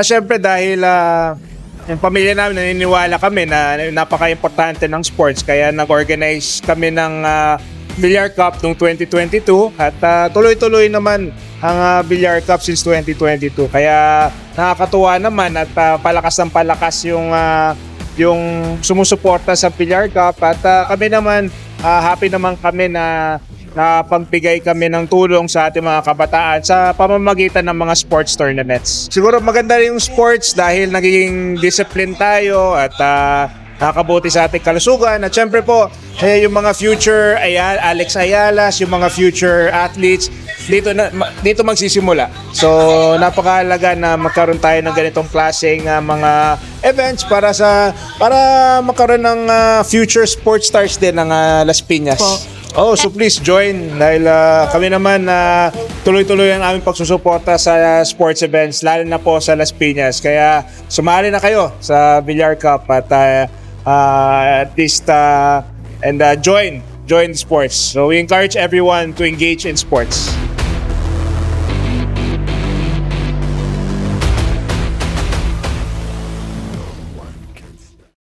Syempre dahil yung pamilya namin naniniwala kami na napaka-importante ng sports kaya nag-organize kami ng Billiard Cup noong 2022 at tuloy-tuloy naman ang Billiard Cup since 2022. Kaya nakakatuwa naman at palakas ng palakas yung sumusuporta sa Billiard Cup at kami naman happy naman kami na pagbigay kami ng tulong sa ating mga kabataan sa pamamagitan ng mga sports tournaments. Siguro maganda rin yung sports dahil naging discipline tayo at nakakabuti sa ating kalusugan. At syempre po, yung mga future Alex Ayalas, yung mga future athletes, dito magsisimula. So napakahalaga na magkaroon tayo ng ganitong klaseng mga events para magkaroon ng future sports stars din ng Las Piñas. So please join dahil kami naman tuloy-tuloy ang aming pagsusuporta sa sports events lalo na po sa Las Piñas. Kaya sumali na kayo sa Billiard Cup at at least join sports. So we encourage everyone to engage in sports.